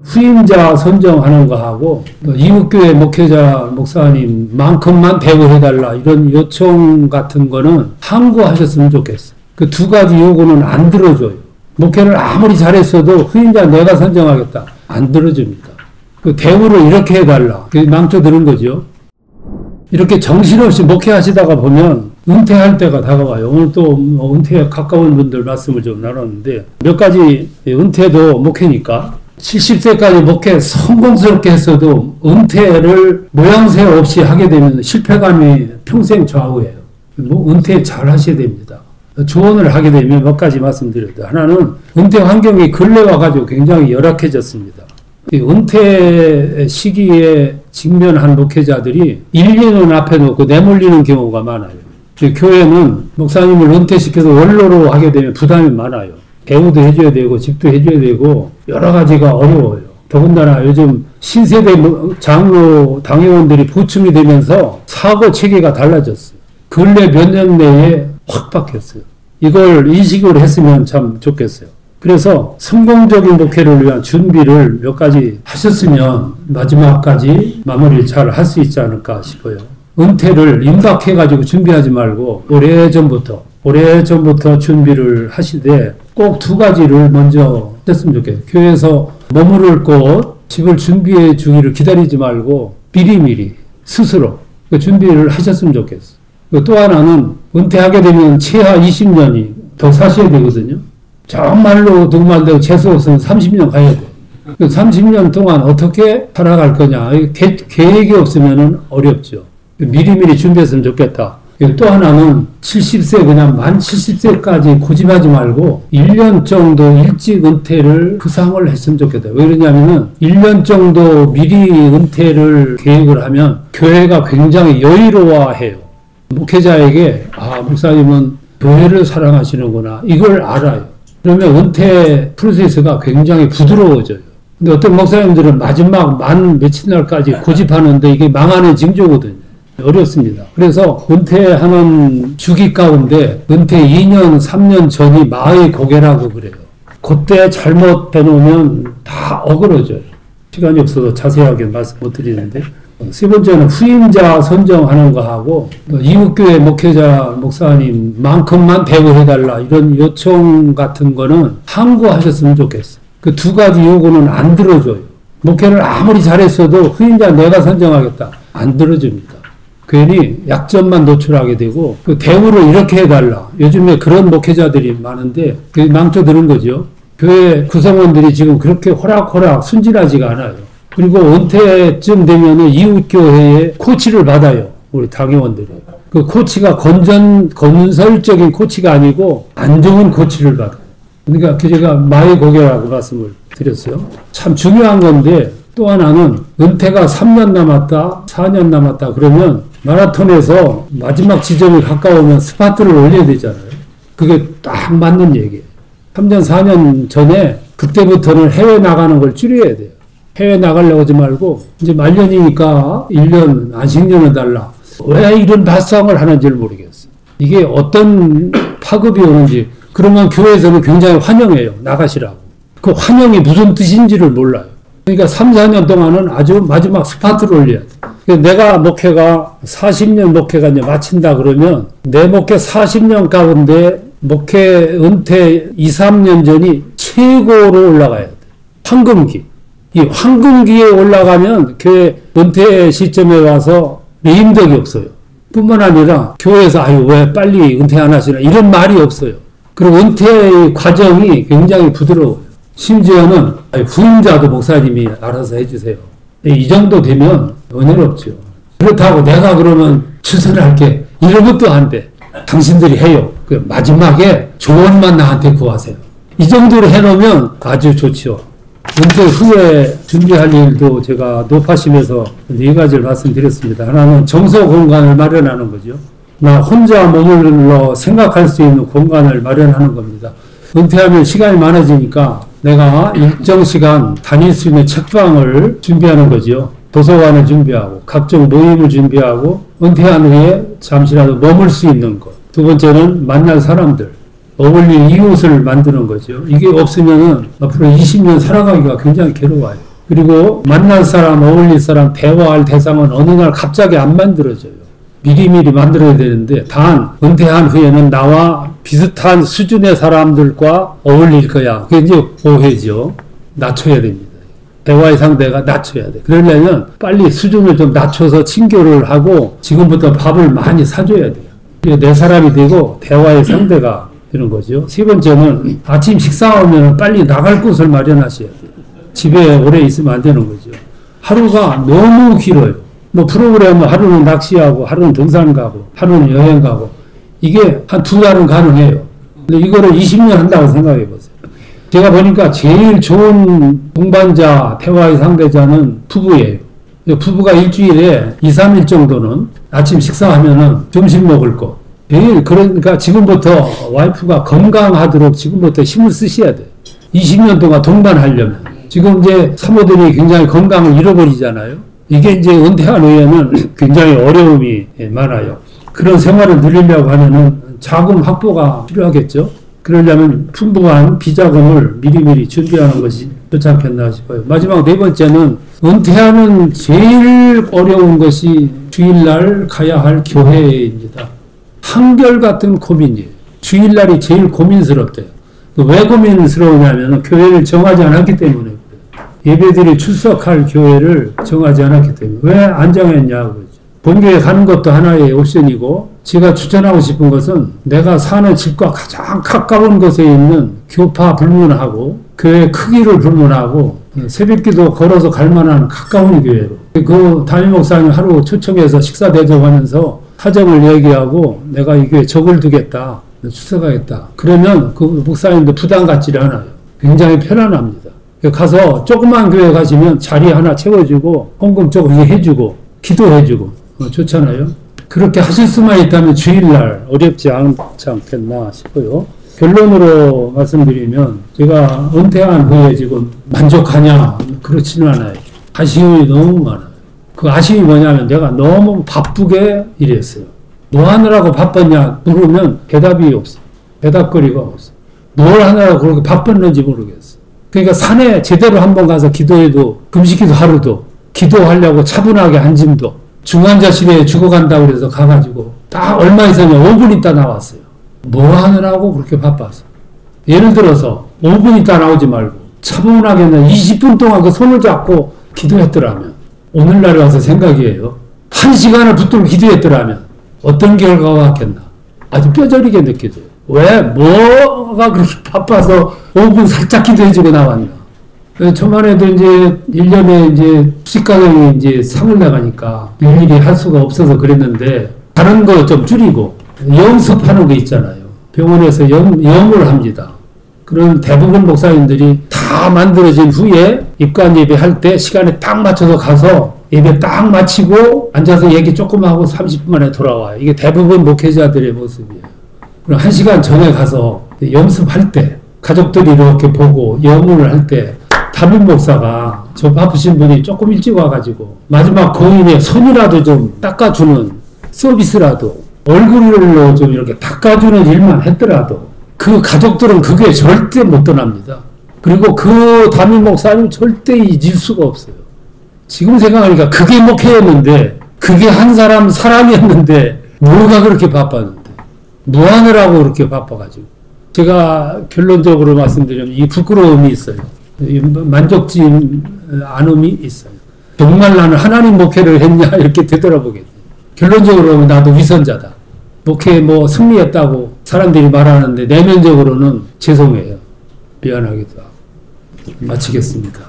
후임자 선정하는 거하고 이웃교회 목회자 목사님만큼만 배우해달라 이런 요청 같은 거는 함구하셨으면 좋겠어요. 그 두 가지 요구는 안 들어줘요. 목회를 아무리 잘했어도 후임자 내가 선정하겠다. 안 들어줍니다. 그 대우를 이렇게 해달라. 망쳐드는 거죠. 이렇게 정신없이 목회하시다가 보면 은퇴할 때가 다가와요. 오늘 또 은퇴에 가까운 분들 말씀을 좀 나눴는데 몇 가지 은퇴도 목회니까 70세까지 목회 성공스럽게 했어도 은퇴를 모양새 없이 하게 되면 실패감이 평생 좌우해요. 은퇴 잘 하셔야 됩니다. 조언을 하게 되면 몇 가지 말씀드렸다. 하나는 은퇴 환경이 근래 와가지고 굉장히 열악해졌습니다. 은퇴 시기에 직면한 목회자들이 1, 2년 앞에 놓고 내몰리는 경우가 많아요. 교회는 목사님을 은퇴시켜서 원로로 하게 되면 부담이 많아요. 배우도 해줘야 되고 집도 해줘야 되고 여러 가지가 어려워요. 더군다나 요즘 신세대 장로 당회원들이 보충이 되면서 사고 체계가 달라졌어요. 근래 몇 년 내에 확 바뀌었어요. 이걸 인식을 했으면 참 좋겠어요. 그래서 성공적인 목회를 위한 준비를 몇 가지 하셨으면 마지막까지 마무리를 잘 할 수 있지 않을까 싶어요. 은퇴를 임박해가지고 준비하지 말고 오래전부터 준비를 하시되 꼭 두 가지를 먼저 했으면 좋겠어요. 교회에서 머무를 곳, 집을 준비해 주기를 기다리지 말고 미리미리 스스로 그 준비를 하셨으면 좋겠어요. 또 하나는 은퇴하게 되면 최하 20년이 더 사셔야 되거든요. 정말로 누구말대로 재수 없으면 30년 가야 돼요. 그 30년 동안 어떻게 살아갈 거냐. 계획이 없으면 어렵죠. 미리미리 준비했으면 좋겠다. 또 하나는 70세 그냥 만 70세까지 고집하지 말고 1년 정도 일찍 은퇴를 구상을 했으면 좋겠다. 왜 그러냐면은 1년 정도 미리 은퇴를 계획을 하면 교회가 굉장히 여유로워해요. 목회자에게 목사님은 교회를 사랑하시는구나 이걸 알아요. 그러면 은퇴 프로세스가 굉장히 부드러워져요. 근데 어떤 목사님들은 마지막 만 며칠 날까지 고집하는데 이게 망하는 징조거든요. 어렵습니다. 그래서 은퇴하는 주기 가운데 은퇴 2년, 3년 전이 마의 고개라고 그래요. 그때 잘못 해놓으면 다 어그러져요. 시간이 없어서 자세하게 말씀 못 드리는데 세 번째는 후임자 선정하는 거하고 이웃교회 목회자 목사님만큼만 배우해달라 이런 요청 같은 거는 함구하셨으면 좋겠어요. 그 두 가지 요구는 안 들어줘요. 목회를 아무리 잘했어도 후임자 내가 선정하겠다. 안 들어줍니다. 괜히 약점만 노출하게 되고 그 대우를 이렇게 해달라. 요즘에 그런 목회자들이 많은데 그게 망쳐드는 거죠. 교회 구성원들이 지금 그렇게 호락호락 순진하지가 않아요. 그리고 은퇴쯤 되면은 이웃교회에 코치를 받아요. 우리 당회원들이. 그 코치가 건설적인 코치가 아니고 안 좋은 코치를 받아요. 그러니까 제가 마의 고개라고 말씀을 드렸어요. 참 중요한 건데 또 하나는 은퇴가 3년 남았다, 4년 남았다 그러면 마라톤에서 마지막 지점이 가까우면 스파트를 올려야 되잖아요. 그게 딱 맞는 얘기예요. 3년, 4년 전에 그때부터는 해외 나가는 걸 줄여야 돼요. 해외 나가려고 하지 말고 이제 말년이니까 1년 안식년을 달라. 왜 이런 발상을 하는지를 모르겠어요. 이게 어떤 파급이 오는지. 그러면 교회에서는 굉장히 환영해요. 나가시라고. 그 환영이 무슨 뜻인지를 몰라요. 그러니까 3, 4년 동안은 아주 마지막 스파트를 올려야 돼. 내가 목회가 40년 목회가 이제 마친다 그러면 내 목회 40년 가운데 목회 은퇴 2, 3년 전이 최고로 올라가야 돼. 황금기. 이 황금기에 올라가면 교회 은퇴 시점에 와서 매임덕이 없어요. 뿐만 아니라 교회에서 왜 빨리 은퇴 안 하시나 이런 말이 없어요. 그리고 은퇴 과정이 굉장히 부드러워요. 심지어는 후임자도 목사님이 알아서 해주세요. 이 정도 되면 은혜롭죠. 그렇다고 내가 그러면 추천할게 이런 것도 안 돼. 당신들이 해요. 그 마지막에 조언만 나한테 구하세요. 이 정도로 해놓으면 아주 좋죠. 은퇴 후에 준비할 일도 제가 높아심에서 네 가지를 말씀드렸습니다. 하나는 정서 공간을 마련하는 거죠. 나 혼자 머물러 생각할 수 있는 공간을 마련하는 겁니다. 은퇴하면 시간이 많아지니까 내가 일정 시간 다닐 수 있는 책방을 준비하는 거죠. 도서관을 준비하고 각종 모임을 준비하고 은퇴한 후에 잠시라도 머물 수 있는 것. 두 번째는 만날 사람들, 어울릴 이웃을 만드는 거죠. 이게 없으면은 앞으로 20년 살아가기가 굉장히 괴로워요. 그리고 만날 사람, 어울릴 사람, 대화할 대상은 어느 날 갑자기 안 만들어져요. 미리미리 만들어야 되는데 단 은퇴한 후에는 나와 비슷한 수준의 사람들과 어울릴 거야. 그게 이제 오해죠. 낮춰야 됩니다. 대화의 상대가 낮춰야 돼. 그러려면 빨리 수준을 좀 낮춰서 친교를 하고 지금부터 밥을 많이 사줘야 돼요. 내 사람이 되고 대화의 상대가 되는 거죠. 세 번째는 아침 식사하면 빨리 나갈 곳을 마련하셔야 돼요. 집에 오래 있으면 안 되는 거죠. 하루가 너무 길어요. 뭐 프로그램은 하루는 낚시하고 하루는 등산 가고 하루는 여행 가고 이게 한 2달은 가능해요. 근데 이거를 20년 한다고 생각해 보세요. 제가 보니까 제일 좋은 동반자, 대화의 상대자는 부부예요. 부부가 일주일에 2, 3일 정도는 아침 식사하면은 점심 먹을 거. 그러니까 지금부터 와이프가 건강하도록 지금부터 힘을 쓰셔야 돼요. 20년 동안 동반하려면. 지금 이제 사모들이 굉장히 건강을 잃어버리잖아요. 이게 이제 은퇴한 후에는 굉장히 어려움이 많아요. 그런 생활을 누리려고 하면은 자금 확보가 필요하겠죠. 그러려면 풍부한 비자금을 미리미리 준비하는 것이 좋지 않겠나 싶어요. 마지막 네 번째는 은퇴하는 제일 어려운 것이 주일날 가야 할 교회입니다. 한결같은 고민이에요. 주일날이 제일 고민스럽대요. 왜 고민스러우냐면 교회를 정하지 않았기 때문에 그래요. 예배들이 출석할 교회를 정하지 않았기 때문에. 왜 안 정했냐고. 본교에 가는 것도 하나의 옵션이고 제가 추천하고 싶은 것은 내가 사는 집과 가장 가까운 곳에 있는 교파 불문하고 교회 크기를 불문하고 새벽기도 걸어서 갈 만한 가까운 교회로 그 담임 목사님 하루 초청해서 식사 대접하면서 사정을 얘기하고 내가 이 교회에 적을 두겠다. 출석하겠다. 그러면 그 목사님도 부담 갖지를 않아요. 굉장히 편안합니다. 가서 조그만 교회 가시면 자리 하나 채워주고 헌금 조금 해주고 기도해주고 좋잖아요. 그렇게 하실 수만 있다면 주일날 어렵지 않지 않겠나 싶어요. 결론으로 말씀드리면 제가 은퇴한 후에 지금 만족하냐 그렇지는 않아요. 아쉬움이 너무 많아요. 그 아쉬움이 뭐냐면 내가 너무 바쁘게 일했어요. 뭐 하느라고 바빴냐 물으면 대답이 없어. 대답거리가 없어. 뭘 하느라고 그렇게 바빴는지 모르겠어. 그러니까 산에 제대로 한번 가서 기도해도 금식기도 하루도 기도하려고 차분하게 앉음도 중환자실에 죽어간다고 그래서 가가지고 딱 얼마 있었냐 5분 있다 나왔어요. 뭐 하느라고 그렇게 바빠서. 예를 들어서 5분 있다 나오지 말고 차분하게 20분 동안 그 손을 잡고 기도했더라면 오늘날에 와서 생각이에요. 1시간을 붙들고 기도했더라면 어떤 결과가 왔겠나. 아주 뼈저리게 느껴져요. 왜? 뭐가 그렇게 바빠서 5분 살짝 기도해주고 나왔나. 저만해도 이제 1년에 이제 수식가정이 이제 상을 나가니까 일일이 할 수가 없어서 그랬는데 다른 거 좀 줄이고 영습하는 거 있잖아요. 병원에서 영을 합니다. 그런 대부분 목사님들이 다 만들어진 후에 입관 예배할 때 시간에 딱 맞춰서 가서 예배 딱 마치고 앉아서 얘기 조금 하고 30분 만에 돌아와요. 이게 대부분 목회자들의 모습이에요. 그럼 1시간 전에 가서 연습할 때 가족들이 이렇게 보고 영을 할 때 담임 목사가 저 바쁘신 분이 조금 일찍 와가지고 마지막 고인의 손이라도 좀 닦아주는 서비스라도 얼굴로 좀 이렇게 닦아주는 일만 했더라도 그 가족들은 그게 절대 못 떠납니다. 그리고 그 담임 목사님 절대 잊을 수가 없어요. 지금 생각하니까 그게 목회였는데 그게 한 사람 사람이었는데 뭐가 그렇게 바빴는데 뭐 하느라고 그렇게 바빠가지고 제가 결론적으로 말씀드리면 이 부끄러움이 있어요. 만족지 않음이 있어요. 정말 나는 하나님 목회를 했냐 이렇게 되돌아보게 돼요. 결론적으로 나도 위선자다. 목회에 뭐 승리했다고 사람들이 말하는데 내면적으로는 죄송해요. 미안하기도 하고. 마치겠습니다.